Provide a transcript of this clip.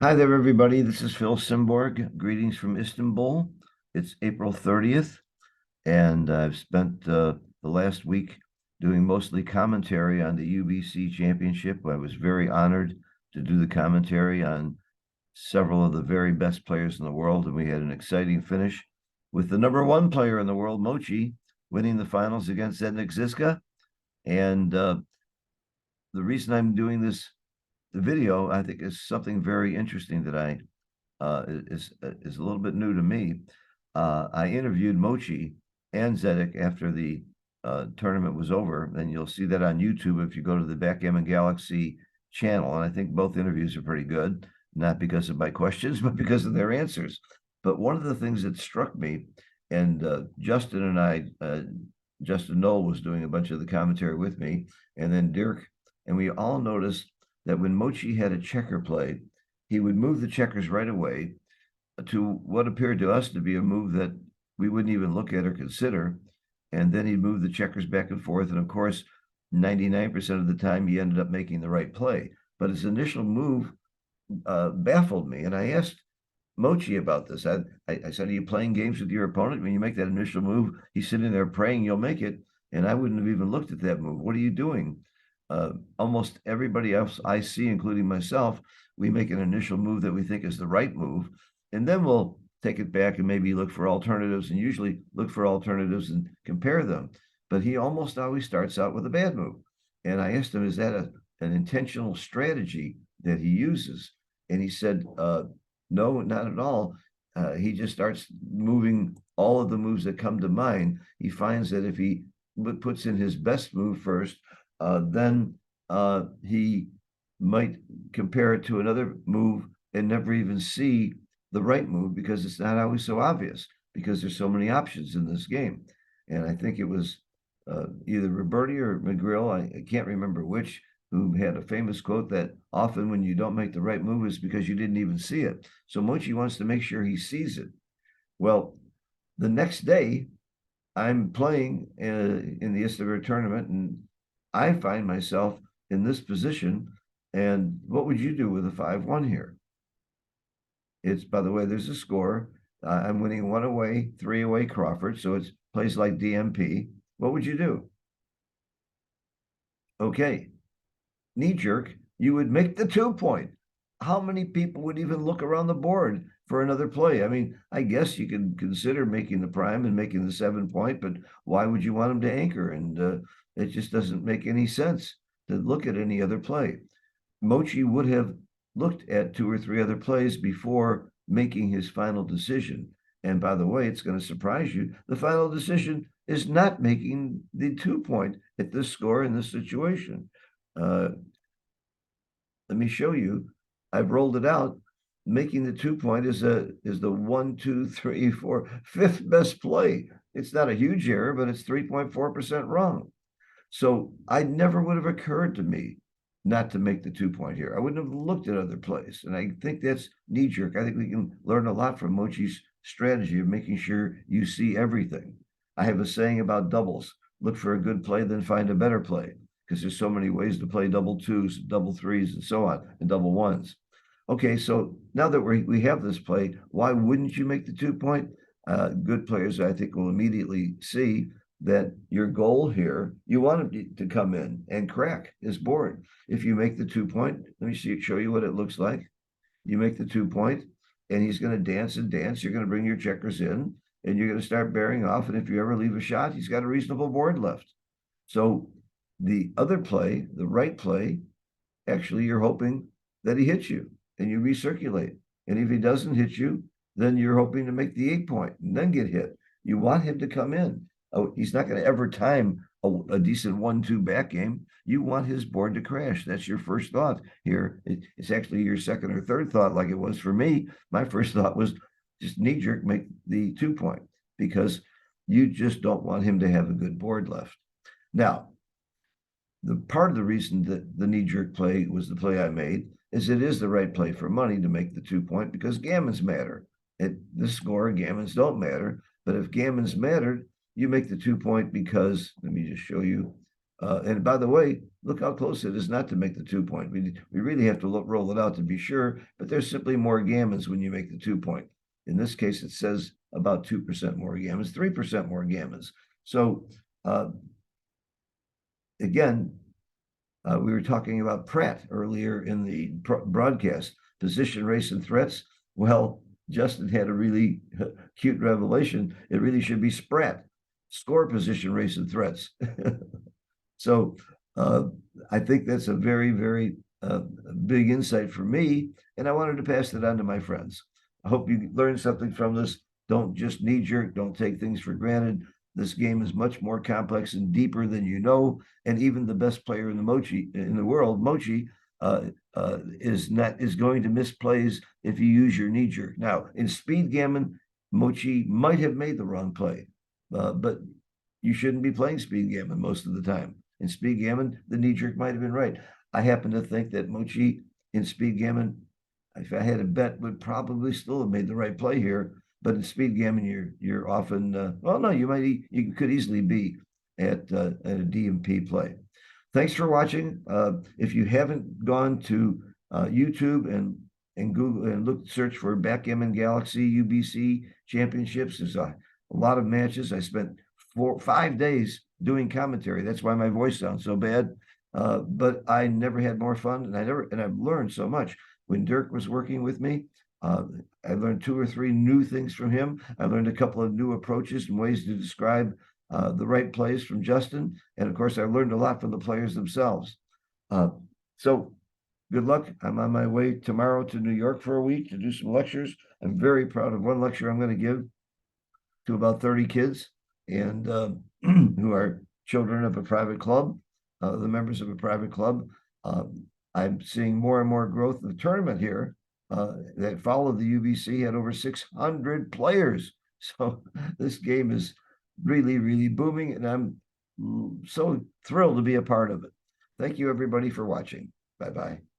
Hi there, everybody. This is Phil Simborg. Greetings from Istanbul. It's April 30th, and I've spent the last week doing mostly commentary on the UBC Championship. I was very honored to do the commentary on several of the very best players in the world, and we had an exciting finish with the number one player in the world, Mochy, winning the finals against Zednik Ziska. And the reason I'm doing the video, I think, is something very interesting that I is a little bit new to me. I interviewed Mochy and Zedek after the tournament was over, and you'll see that on YouTube if you go to the Backgammon Galaxy channel. And I think both interviews are pretty good, not because of my questions, but because of their answers. But one of the things that struck me, and Justin and Justin Knoll was doing a bunch of the commentary with me, and then Dirk, and we all noticed that when Mochy had a checker play, he would move the checkers right away to what appeared to us to be a move that we wouldn't even look at or consider. And then he'd move the checkers back and forth. And of course, 99% of the time, he ended up making the right play. But his initial move baffled me. And I asked Mochy about this. I said, are you playing games with your opponent? When you make that initial move, he's sitting there praying you'll make it. And I wouldn't have even looked at that move. What are you doing? Almost everybody else I see, including myself, we make an initial move that we think is the right move, and then we'll take it back and maybe look for alternatives, and usually look for alternatives and compare them. But he almost always starts out with a bad move. And I asked him, is that an intentional strategy that he uses? And he said, no, not at all. He just starts moving all of the moves that come to mind. He finds that if he puts in his best move first, then he might compare it to another move and never even see the right move because it's not always so obvious because there's so many options in this game. And I think it was either Roberti or McGrill, I can't remember which, who had a famous quote that often when you don't make the right move is because you didn't even see it. So Mochy wants to make sure he sees it. Well, the next day, I'm playing in the Istanbul tournament, and I find myself in this position. And what would you do with a 5-1 here? It's, by the way, there's a score. I'm winning 1 away, 3 away Crawford. So it's plays like DMP. What would you do? Okay. Knee jerk, you would make the 2 point. How many people would even look around the board for another play? I mean, I guess you could consider making the prime and making the 7 point, but why would you want him to anchor? And it just doesn't make any sense to look at any other play. Mochy would have looked at 2 or 3 other plays before making his final decision. And by the way, it's going to surprise you. The final decision is not making the 2 point at this score in this situation. Let me show you. I've rolled it out. Making the 2 point is the 1, 2, 3, 4, fifth best play. It's not a huge error, but it's 3.4% wrong. So I never would have occurred to me not to make the 2 point here. I wouldn't have looked at other plays. And I think that's knee jerk. I think we can learn a lot from Mochy's strategy of making sure you see everything. I have a saying about doubles: look for a good play, then find a better play, because there's so many ways to play double twos, double threes, and so on, and double ones. Okay, so now that we have this play, why wouldn't you make the 2 point? Good players, I think, will immediately see that your goal here, you want him to come in and crack his board. If you make the 2 point, let me show you what it looks like. You make the 2 point, and he's going to dance and dance. You're going to bring your checkers in, and you're going to start bearing off. And if you ever leave a shot, he's got a reasonable board left. So the other play, the right play, actually you're hoping that he hits you and you recirculate. And if he doesn't hit you, then you're hoping to make the 8 point and then get hit. You want him to come in. Oh, he's not going to ever time a decent 1-2 back game. You want his board to crash. That's your first thought here. It's actually your second or third thought, like it was for me. My first thought was just knee jerk, make the 2 point, because you just don't want him to have a good board left. Now, the part of the reason that the knee jerk play was the play I made is it is the right play for money to make the 2 point because gammons matter. At this score, gammons don't matter. But if gammons mattered, you make the 2 point because, let me just show you. And by the way, look how close it is not to make the 2-point. We really have to roll it out to be sure, but there's simply more gammons when you make the 2-point. In this case, it says about 2% more gammons, 3% more gammons. So again, we were talking about Pratt earlier in the broadcast, position, race, and threats. Well, Justin had a really cute revelation. It really should be Sprat, score, position, race, and threats. So I think that's a very, very big insight for me, and I wanted to pass it on to my friends. I hope you learned something from this. Don't just knee jerk, don't take things for granted. This game is much more complex and deeper than you know. And even the best player in the world, Mochy, is going to miss plays if you use your knee jerk. Now, in speed gammon, Mochy might have made the wrong play, but you shouldn't be playing speed gammon most of the time. In speed gammon, the knee jerk might have been right. I happen to think that Mochy in speed gammon, if I had a bet, would probably still have made the right play here. But in speed gammon, you're often you could easily be at a DMP play. Thanks for watching. If you haven't gone to YouTube and Google and search for Backgammon Galaxy UBC Championships, there's a lot of matches. I spent 5 days doing commentary. That's why my voice sounds so bad. But I never had more fun, and I've learned so much. When Dirk was working with me, I learned 2 or 3 new things from him. I learned a couple of new approaches and ways to describe the right plays from Justin. And of course, I learned a lot from the players themselves. So good luck. I'm on my way tomorrow to New York for a week to do some lectures. I'm very proud of one lecture I'm going to give to about 30 kids and who are children of a private club, the members of a private club. I'm seeing more and more growth. The tournament here that followed the UBC had over 600 players. So this game is really, really booming, and I'm so thrilled to be a part of it. Thank you, everybody, for watching. Bye-bye.